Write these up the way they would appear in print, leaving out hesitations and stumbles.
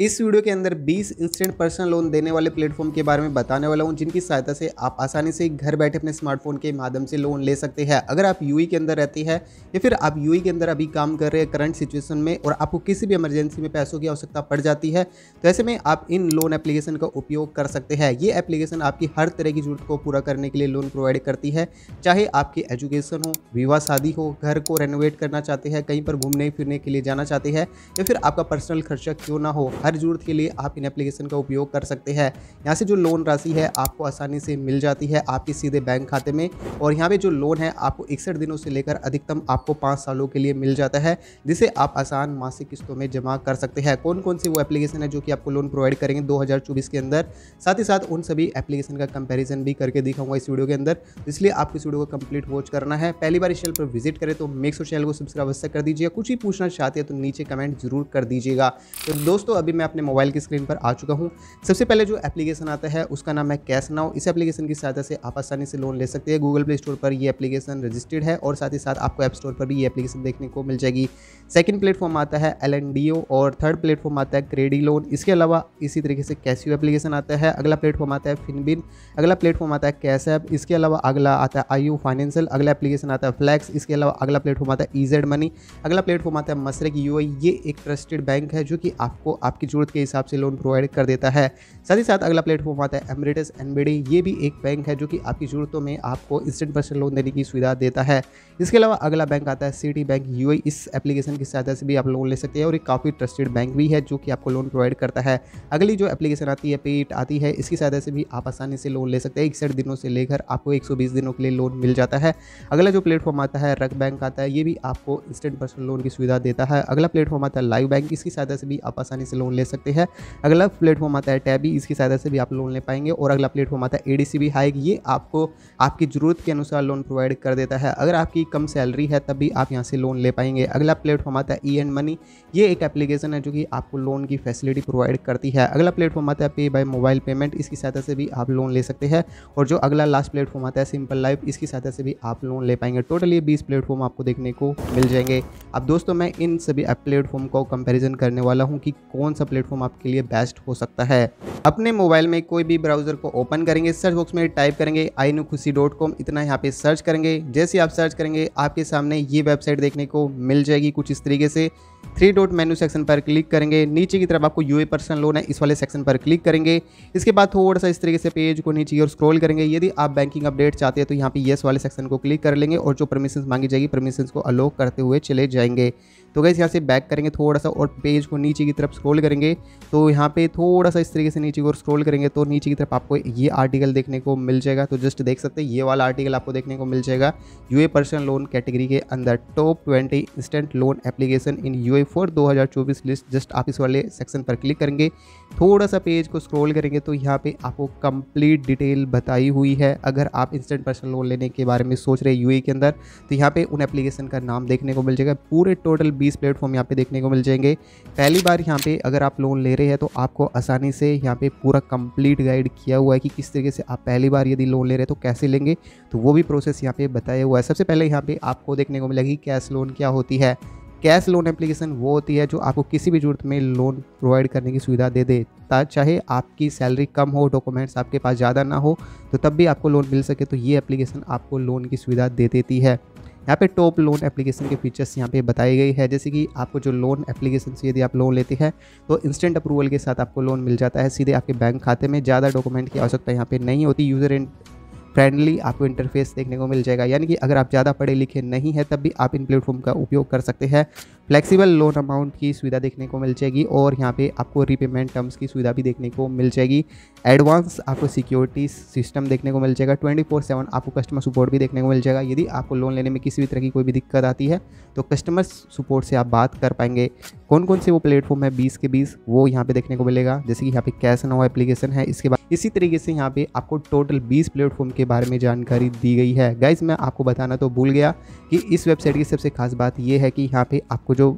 इस वीडियो के अंदर 20 इंस्टेंट पर्सनल लोन देने वाले प्लेटफॉर्म के बारे में बताने वाला हूं, जिनकी सहायता से आप आसानी से घर बैठे अपने स्मार्टफोन के माध्यम से लोन ले सकते हैं। अगर आप यूएई के अंदर रहती है या फिर आप यूएई के अंदर अभी काम कर रहे हैं करंट सिचुएशन में और आपको किसी भी इमरजेंसी में पैसों की आवश्यकता पड़ जाती है, तो ऐसे में आप इन लोन एप्लीकेशन का उपयोग कर सकते हैं। ये एप्लीकेशन आपकी हर तरह की जरूरत को पूरा करने के लिए लोन प्रोवाइड करती है। चाहे आपकी एजुकेशन हो, विवाह शादी हो, घर को रेनोवेट करना चाहते हैं, कहीं पर घूमने फिरने के लिए जाना चाहते हैं या फिर आपका पर्सनल खर्चा क्यों ना हो, हर जरूरत के लिए आप इन एप्लीकेशन का उपयोग कर सकते हैं। यहाँ से जो लोन राशि है आपको आसानी से मिल जाती है आपके सीधे बैंक खाते में, और यहाँ पे जो लोन है आपको 61 दिनों से लेकर अधिकतम आपको 5 सालों के लिए मिल जाता है, जिसे आप आसान मासिक किस्तों में जमा कर सकते हैं। कौन कौन सी वो एप्लीकेशन है जो कि आपको लोन प्रोवाइड करेंगे 2024 के अंदर, साथ ही साथ उन सभी एप्लीकेशन का कंपैरिजन भी करके दिखाऊंगा इस वीडियो के अंदर। इसलिए आपको इस वीडियो को कंप्लीट वॉच करना है। पहली बार इस चैनल पर विजिट करें तो मेक श्योर चैनल को सब्सक्राइब अवश्य कर दीजिए। कुछ भी पूछना चाहते हैं तो नीचे कमेंट जरूर कर दीजिएगा। तो दोस्तों अभी मैं अपने मोबाइल की स्क्रीन पर आ चुका हूँ। सबसे पहले जो एप्लीकेशन आता है उसका नाम है कैश नाउ। इस एप्लीकेशन की सहायता से आप आसानी से लोन ले सकते हैं। गूगल प्ले स्टोर पर ये एप्लीकेशन रजिस्टर्ड है और साथ ही साथ आपको ऐप स्टोर पर भी ये एप्लीकेशन देखने को मिल जाएगी। सेकंड प्लेटफॉर्म आता है एलएनडीओ और थर्ड प्लेटफॉर्म आता है क्रेडिट लोन। इसके अलावा इसी तरीके से कैशियो एप्लीकेशन आता है। अगला प्लेटफॉर्म आता है फिनबिन। अगला प्लेटफॉर्म आता है कैश ऐप। इसके अलावा अगला आता है आईयू फाइनेंशियल। अगला एप्लीकेशन आता है फ्लैक्स। इसके अलावा अगला प्लेटफॉर्म आता है ईजेड मनी। अगला प्लेटफॉर्म आता है मसरेक यूआई। ये एक ट्रस्टेड बैंक है जो कि आपको आपकी जरूरत के हिसाब से लोन प्रोवाइड कर देता है। साथ ही साथ अगला प्लेटफॉर्म आता है एमरेटस एनबीडी। ये भी एक बैंक है जो कि आपकी जरूरतों में आपको इंस्टेंट पर्सनल लोन देने की सुविधा देता है। इसके अलावा अगला बैंक आता है सिटी बैंक यूएई। इस एप्लीकेशन की सहायता से भी आप लोन ले सकते हैं और एक काफ़ी ट्रस्टेड बैंक भी है जो कि आपको लोन प्रोवाइड करता है। अगली जो एप्लीकेशन आती है पेट आती है, इसकी सहायता से भी आप आसानी से लोन ले सकते हैं। 61 दिनों से लेकर आपको 120 दिनों के लिए लोन मिल जाता है। अगला जो प्लेटफॉर्म आता है रक बैंक आता है। ये भी आपको इंस्टेंट पर्सनल लोन की सुविधा देता है। अगला प्लेटफॉर्म आता है लाइव बैंक। इसकी सहायता से भी आप आसानी से लोन ले सकते हैं। अगला प्लेटफॉर्म आता है टैबी। इसकी सहायता से भी आप लोन ले पाएंगे। और अगला प्लेटफॉर्म आता है एडीसीबी हाइक। ये आपको आपकी ज़रूरत के अनुसार लोन प्रोवाइड कर देता है। अगर आपकी कम सैलरी है तब भी आप यहाँ से लोन ले पाएंगे। अगला प्लेटफॉर्म आता है ई एंड मनी। ये एक एप्लीकेशन है जो कि आपको लोन की फैसिलिटी प्रोवाइड करती है। अगला प्लेटफॉर्म आता है पे बाय मोबाइल पेमेंट। इसकी सहायता से भी आप लोन ले सकते हैं। और जो अगला लास्ट प्लेटफॉर्म आता है सिंपल लाइफ। इसकी सहायता से भी आप लोन ले पाएंगे। टोटल ये 20 प्लेटफॉर्म आपको देखने को मिल जाएंगे। अब दोस्तों मैं इन सभी प्लेटफॉर्म को कंपेरिजन करने वाला हूँ कि कौन सा प्लेटफॉर्म आपके लिए बेस्ट हो सकता है। अपने मोबाइल में कोई भी ब्राउज़र को ओपन करेंगे, सर्च बॉक्स में टाइप करेंगे inukhussi.com, इतना यहाँ पे सर्च करेंगे। जैसे आप सर्च करेंगे आपके सामने ये वेबसाइट देखने को मिल जाएगी कुछ इस तरीके से। 3 डॉट मेन्यू सेक्शन पर क्लिक करेंगे। नीचे की तरफ आपको यूए पर्सनल लोन है, इस वाले सेक्शन पर क्लिक करेंगे। इसके बाद थोड़ा सा इस तरीके से पेज को नीचे की ओर स्क्रॉल करेंगे। यदि आप बैंकिंग अपडेट चाहते हैं तो यहाँ पे येस वाले सेक्शन को क्लिक कर लेंगे और जो परमिशंस मांगी जाएगी परमिशंस को अलो करते हुए चले जाएंगे। तो गाइस यहाँ से बैक करेंगे थोड़ा सा और पेज को नीचे की तरफ स्क्रॉल करेंगे। तो यहाँ पे थोड़ा सा इस तरीके से नीचे की ओर स्क्रॉल करेंगे तो नीचे की तरफ आपको ये आर्टिकल देखने को मिल जाएगा। तो जस्ट देख सकते हैं ये वाला आर्टिकल आपको देखने को मिल जाएगा। यूए पर्सनल लोन कैटेगरी के अंदर top 20 instant loan application in UA for 2024 list. Just आप इस वाले सेक्शन पर क्लिक करेंगे, थोड़ा सा पेज को स्क्रॉल करेंगे तो यहाँ पे आपको कंप्लीट डिटेल बताई हुई है। अगर आप इंस्टेंट पर्सनल लोन लेने के बारे में सोच रहे हैं यूए के अंदर तो यहाँ पे उन एप्लीकेशन का नाम देखने को मिल जाएगा। पूरे टोटल 20 प्लेटफॉर्म यहाँ पे देखने को मिल जाएंगे। पहली बार यहाँ पे अगर आप लोन ले रहे हैं तो आपको आसानी से यहाँ पे पूरा कंप्लीट गाइड किया हुआ है कि किस तरीके से आप पहली बार यदि लोन ले रहे हैं तो कैसे लेंगे, तो वो भी प्रोसेस यहाँ पे बताया हुआ है। सबसे पहले यहाँ पे आपको देखने को मिलेगी कैश लोन क्या होती है। कैश लोन एप्लीकेशन वो होती है जो आपको किसी भी जरूरत में लोन प्रोवाइड करने की सुविधा दे देता, चाहे आपकी सैलरी कम हो, डॉक्यूमेंट्स आपके पास ज़्यादा ना हो, तो तब भी आपको लोन मिल सके। तो ये एप्लीकेशन आपको लोन की सुविधा दे देती है। यहाँ पे टॉप लोन एप्लीकेशन के फीचर्स यहाँ पे बताई गई है, जैसे कि आपको जो लोन एप्लीकेशन से यदि आप लोन लेते हैं तो इंस्टेंट अप्रूवल के साथ आपको लोन मिल जाता है सीधे आपके बैंक खाते में। ज़्यादा डॉक्यूमेंट की आवश्यकता यहाँ पे नहीं होती। यूज़र फ्रेंडली आपको इंटरफेस देखने को मिल जाएगा, यानी कि अगर आप ज़्यादा पढ़े लिखे नहीं हैं तब भी आप इन प्लेटफॉर्म का उपयोग कर सकते हैं। फ्लेक्सिबल लोन अमाउंट की सुविधा देखने को मिल जाएगी और यहाँ पे आपको रीपेमेंट टर्म्स की सुविधा भी देखने को मिल जाएगी। एडवांस आपको सिक्योरिटी सिस्टम देखने को मिल जाएगा। 24/7 आपको कस्टमर सपोर्ट भी देखने को मिल जाएगा। यदि आपको लोन लेने में किसी भी तरह की कोई भी दिक्कत आती है तो कस्टमर सपोर्ट से आप बात कर पाएंगे। कौन कौन से वो प्लेटफॉर्म है 20 के 20 वो यहाँ पे देखने को मिलेगा, जैसे कि यहाँ पे कैश नाउ एप्लीकेशन है। इसके बाद इसी तरीके से यहाँ पे आपको टोटल 20 प्लेटफॉर्म के बारे में जानकारी दी गई है। गाइज मैं आपको बताना तो भूल गया कि इस वेबसाइट की सबसे खास बात यह है कि यहाँ पे आपको जो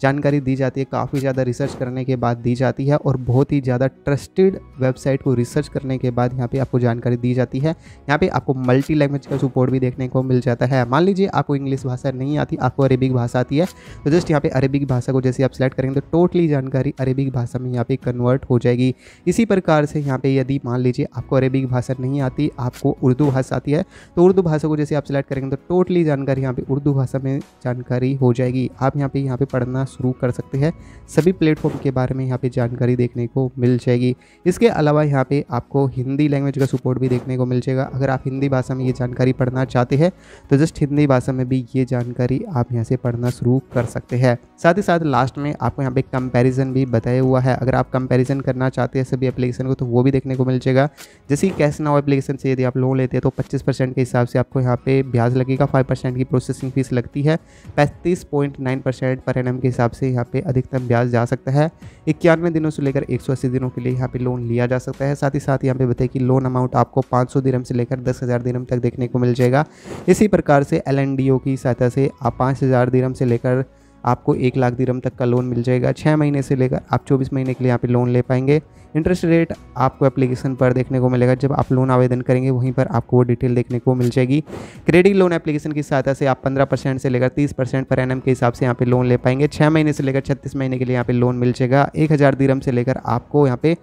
जानकारी दी जाती है, काफ़ी ज़्यादा रिसर्च करने के बाद दी जाती है और बहुत ही ज़्यादा ट्रस्टेड वेबसाइट को रिसर्च करने के बाद यहाँ पे आपको जानकारी दी जाती है। यहाँ पे आपको मल्टी लैंग्वेज का सपोर्ट भी देखने को मिल जाता है। मान लीजिए आपको इंग्लिश भाषा नहीं आती, आपको अरेबिक भाषा आती है, तो जस्ट यहाँ पे अरेबिक भाषा को जैसे आप सेलेक्ट करेंगे तो टोटली जानकारी अरेबिक भाषा में यहाँ पे कन्वर्ट हो जाएगी। इसी प्रकार से यहाँ पे यदि मान लीजिए आपको अरेबिक भाषा नहीं आती, आपको उर्दू भाषा आती है, तो उर्दू भाषा को जैसे आप सेलेक्ट करेंगे तो टोटली जानकारी यहाँ पे उर्दू भाषा में जानकारी हो जाएगी। आप यहाँ पे पढ़ना शुरू कर सकते हैं। सभी प्लेटफॉर्म के बारे में यहाँ पे जानकारी देखने को मिल जाएगी। इसके अलावा यहाँ पे आपको हिंदी लैंग्वेज का सपोर्ट भी देखने को मिल जाएगा। अगर आप हिंदी भाषा में ये जानकारी पढ़ना चाहते हैं तो जस्ट हिंदी भाषा में भी ये जानकारी आप यहाँ से पढ़ना शुरू कर सकते हैं। साथ ही साथ लास्ट में आपको यहाँ पे कंपैरिजन भी बताया हुआ है। अगर आप कंपैरिजन करना चाहते हैं सभी एप्लीकेशन को तो वो भी देखने को मिल जाएगा। जैसे ही कैश नाउ एप्लीकेशन से यदि आप लोन लेते हैं तो 25% के हिसाब से आपको यहाँ पे ब्याज लगेगा, 5% की प्रोसेसिंग फीस लगती है, 35.9% पर एनम के हिसाब से यहाँ पे अधिकतम ब्याज जा सकता है। 91 दिनों से लेकर 180 दिनों के लिए यहाँ पे लोन लिया जा सकता है। साथ ही साथ यहाँ पे बताइए कि लोन अमाउंट आपको 500 दिरहम से लेकर 10,000 दिरहम तक देखने को मिल जाएगा। इसी प्रकार से LNDO की सहायता से आप 5,000 दिरहम से लेकर आपको 1 लाख दिरहम तक का लोन मिल जाएगा। 6 महीने से लेकर आप 24 महीने के लिए यहाँ पे लोन ले पाएंगे। इंटरेस्ट रेट आपको एप्लीकेशन पर देखने को मिलेगा। जब आप लोन आवेदन करेंगे वहीं पर आपको वो डिटेल देखने को मिल जाएगी। क्रेडिट लोन एप्लीकेशन की सहायता से आप 15% से लेकर 30% पर एनम के हिसाब से यहाँ पे लोन ले पाएंगे। 6 महीने से लेकर 36 महीने के लिए यहाँ पे लोन मिल जाएगा। 1,000 दिरहम से लेकर आपको यहाँ पे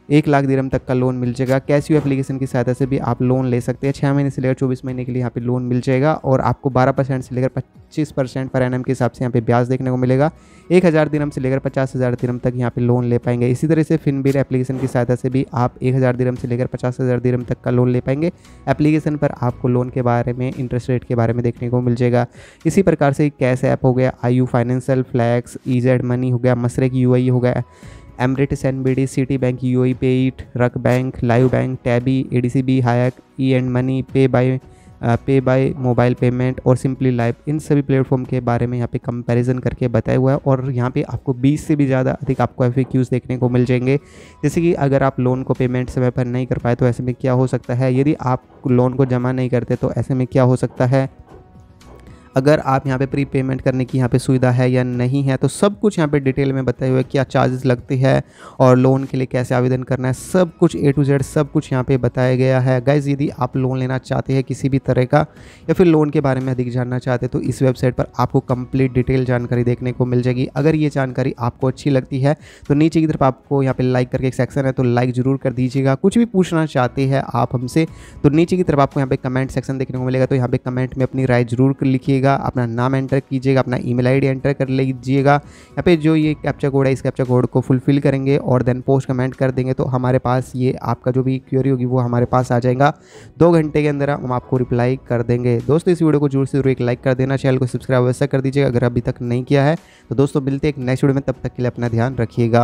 1 लाख दिरहम तक का लोन मिल जाएगा। कैशियो एप्लीकेशन की सहायता से भी आप लोन ले सकते हैं। 6 महीने से लेकर 24 महीने के लिए यहाँ पे लोन मिल जाएगा और आपको 12% से लेकर 25% पर एनम के हिसाब से यहाँ पे ब्याज देखने को मिलेगा। 1,000 दिरहम से लेकर 50,000 दिरहम तक यहाँ पे लोन ले पाएंगे। इसी तरह से फिनबीर एप्लीकेशन की सहायता से भी आप 1,000 दिरहम से लेकर 50,000 दिरहम तक का लोन ले पाएंगे। एप्लीकेशन पर आपको लोन के बारे में, इंटरेस्ट रेट के बारे में देखने को मिल जाएगा। इसी प्रकार से कैश ऐप हो गया, IU फाइनेंशियल, फ्लैक्स, EZ मनी हो गया, मसरेक UAE हो गया, Emirates NBD, Citi bank, UAE Payit, RAK bank, Liv bank, Tabby, ADCB, Hayyak, E&मनी, पे बाय मोबाइल पेमेंट और सिंपली लाइव, इन सभी प्लेटफॉर्म के बारे में यहाँ पे कंपैरिजन करके बताया हुआ है। और यहाँ पे आपको 20 से भी ज़्यादा अधिक आपको FAQs देखने को मिल जाएंगे। जैसे कि अगर आप लोन को पेमेंट समय पर नहीं कर पाए तो ऐसे में क्या हो सकता है, यदि आप लोन को जमा नहीं करते तो ऐसे में क्या हो सकता है, अगर आप यहाँ पे प्री पेमेंट करने की यहाँ पे सुविधा है या नहीं है, तो सब कुछ यहाँ पे डिटेल में बताए हुए है। क्या चार्जेस लगते हैं और लोन के लिए कैसे आवेदन करना है, सब कुछ A to Z सब कुछ यहाँ पे बताया गया है। गाइज यदि आप लोन लेना चाहते हैं किसी भी तरह का या फिर लोन के बारे में अधिक जानना चाहते हैं तो इस वेबसाइट पर आपको कंप्लीट डिटेल जानकारी देखने को मिल जाएगी। अगर ये जानकारी आपको अच्छी लगती है तो नीचे की तरफ आपको यहाँ पे लाइक करके एक सेक्शन है तो लाइक जरूर कर दीजिएगा। कुछ भी पूछना चाहते हैं आप हमसे तो नीचे की तरफ आपको यहाँ पे कमेंट सेक्शन देखने को मिलेगा, तो यहाँ पे कमेंट में अपनी राय जरूर लिखिएगा, अपना नाम एंटर कीजिएगा, अपना ईमेल आईडी एंटर कर लीजिएगा। यहाँ पे जो ये कैप्चा कोड है इस कैप्चा कोड को फुलफिल करेंगे और देन पोस्ट कमेंट कर देंगे तो हमारे पास ये आपका जो भी क्वेरी होगी वो हमारे पास आ जाएगा। 2 घंटे के अंदर हम आपको रिप्लाई कर देंगे। दोस्तों इस वीडियो को जरूर से जरूर एक लाइक कर देना, चैनल को सब्सक्राइब अवश्य कर दीजिएगा अगर अभी तक नहीं किया है। तो दोस्तों मिलते हैं एक नेक्स्ट वीडियो में, तब तक के लिए अपना ध्यान रखिएगा।